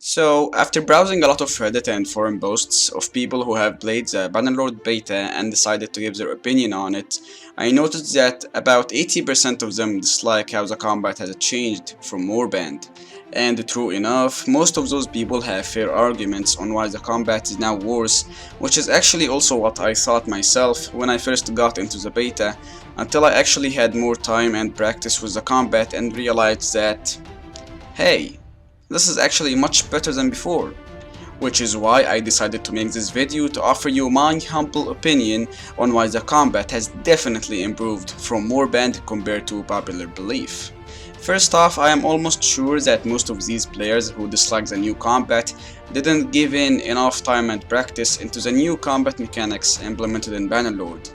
So, after browsing a lot of Reddit and forum posts of people who have played the Bannerlord beta and decided to give their opinion on it, I noticed that about 80% of them dislike how the combat has changed from Warband. And true enough, most of those people have fair arguments on why the combat is now worse, which is actually also what I thought myself when I first got into the beta, until I actually had more time and practice with the combat and realized that, hey, this is actually much better than before, which is why I decided to make this video to offer you my humble opinion on why the combat has definitely improved from Warband compared to popular belief. First off, I am almost sure that most of these players who dislike the new combat didn't give in enough time and practice into the new combat mechanics implemented in Bannerlord.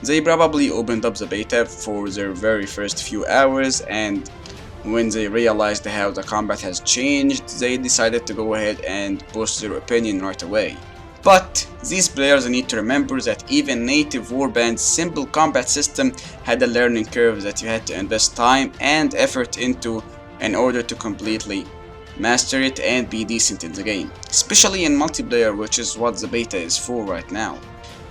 They probably opened up the beta for their very first few hours, and when they realized how the combat has changed, they decided to go ahead and post their opinion right away. But these players need to remember that even native Warband's simple combat system had a learning curve that you had to invest time and effort into in order to completely master it and be decent in the game, especially in multiplayer, which is what the beta is for right now.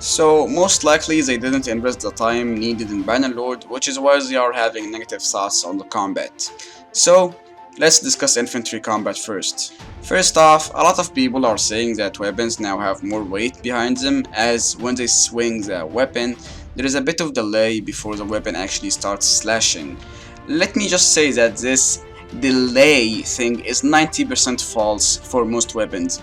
So most likely they didn't invest the time needed in Bannerlord, which is why they are having negative thoughts on the combat. So let's discuss infantry combat first. First off, a lot of people are saying that weapons now have more weight behind them, as when they swing the weapon, there is a bit of delay before the weapon actually starts slashing. Let me just say that this delay thing is 90% false for most weapons.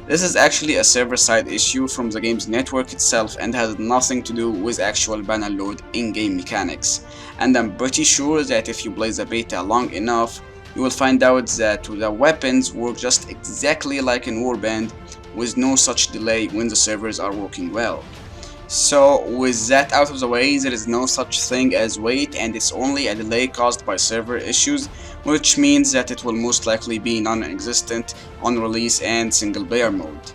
This is actually a server-side issue from the game's network itself and has nothing to do with actual Bannerlord in-game mechanics. And I'm pretty sure that if you play the beta long enough, you will find out that the weapons work just exactly like in Warband, with no such delay when the servers are working well. So with that out of the way, there is no such thing as wait, and it's only a delay caused by server issues, which means that it will most likely be non-existent on release and single player mode.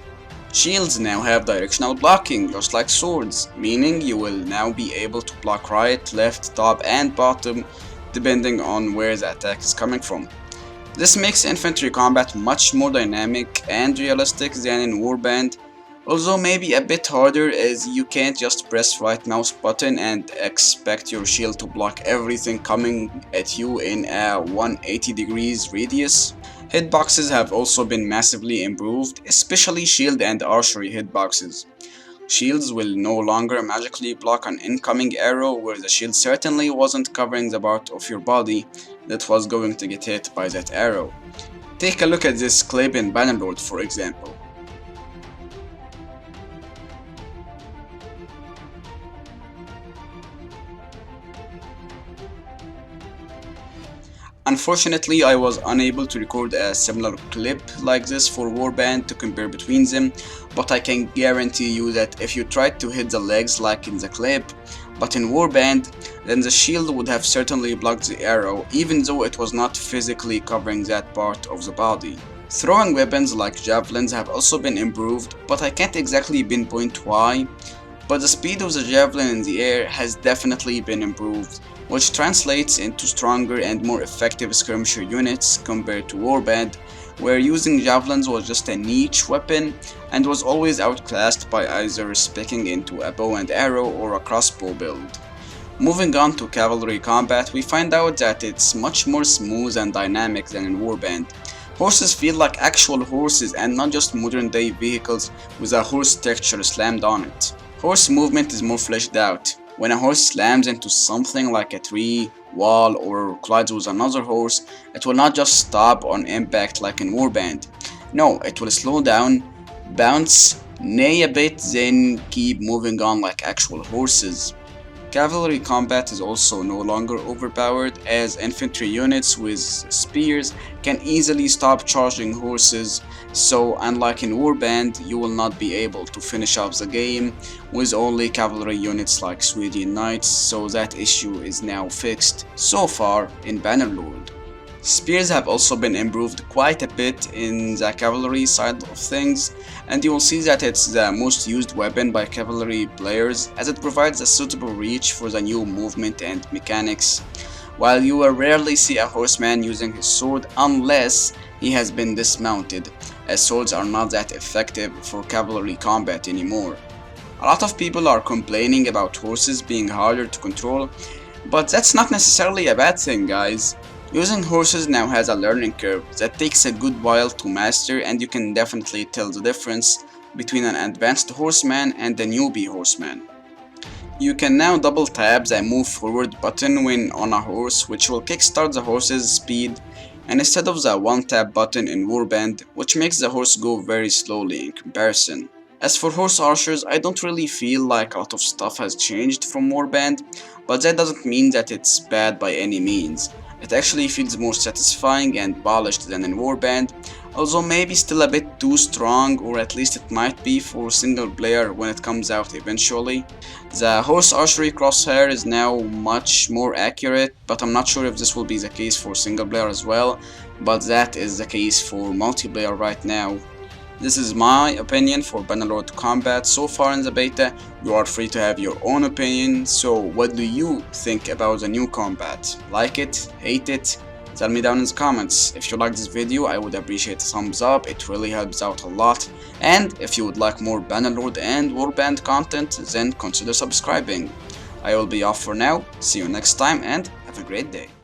Shields now have directional blocking, just like swords, meaning you will now be able to block right, left, top and bottom depending on where the attack is coming from. This makes infantry combat much more dynamic and realistic than in Warband, although maybe a bit harder, as you can't just press right mouse button and expect your shield to block everything coming at you in a 180 degrees radius. Hitboxes have also been massively improved, especially shield and archery hitboxes. Shields will no longer magically block an incoming arrow, where the shield certainly wasn't covering the part of your body that was going to get hit by that arrow. Take a look at this clip in Bannerlord, for example. Unfortunately, I was unable to record a similar clip like this for Warband to compare between them, but I can guarantee you that if you tried to hit the legs like in the clip, but in Warband, then the shield would have certainly blocked the arrow, even though it was not physically covering that part of the body. Throwing weapons like javelins have also been improved, but I can't exactly pinpoint why. But the speed of the javelin in the air has definitely been improved, which translates into stronger and more effective skirmisher units compared to Warband, where using javelins was just a niche weapon and was always outclassed by either speccing into a bow and arrow or a crossbow build. Moving on to cavalry combat, we find out that it's much more smooth and dynamic than in Warband. Horses feel like actual horses and not just modern day vehicles with a horse texture slammed on it. Horse movement is more fleshed out. When a horse slams into something like a tree, wall, or collides with another horse, it will not just stop on impact like in Warband. No, it will slow down, bounce, neigh a bit, then keep moving on like actual horses. Cavalry combat is also no longer overpowered, as infantry units with spears can easily stop charging horses, so unlike in Warband, you will not be able to finish off the game with only cavalry units like Swedish knights, so that issue is now fixed so far in Bannerlord. Spears have also been improved quite a bit in the cavalry side of things, and you will see that it's the most used weapon by cavalry players, as it provides a suitable reach for the new movement and mechanics, while you will rarely see a horseman using his sword unless he has been dismounted, as swords are not that effective for cavalry combat anymore. A lot of people are complaining about horses being harder to control, but that's not necessarily a bad thing, guys. Using horses now has a learning curve that takes a good while to master, and you can definitely tell the difference between an advanced horseman and a newbie horseman. You can now double tap the move forward button when on a horse, which will kickstart the horse's speed, and instead of the one tap button in Warband, which makes the horse go very slowly in comparison. As for horse archers, I don't really feel like a lot of stuff has changed from Warband, but that doesn't mean that it's bad by any means. It actually feels more satisfying and polished than in Warband, although maybe still a bit too strong, or at least it might be for single player when it comes out eventually. The horse archery crosshair is now much more accurate, but I'm not sure if this will be the case for single player as well, but that is the case for multiplayer right now. This is my opinion for Bannerlord combat so far in the beta. You are free to have your own opinion, so what do you think about the new combat? Like it? Hate it? Tell me down in the comments. If you like this video, I would appreciate a thumbs up, it really helps out a lot. And if you would like more Bannerlord and Warband content, then consider subscribing. I will be off for now, see you next time and have a great day.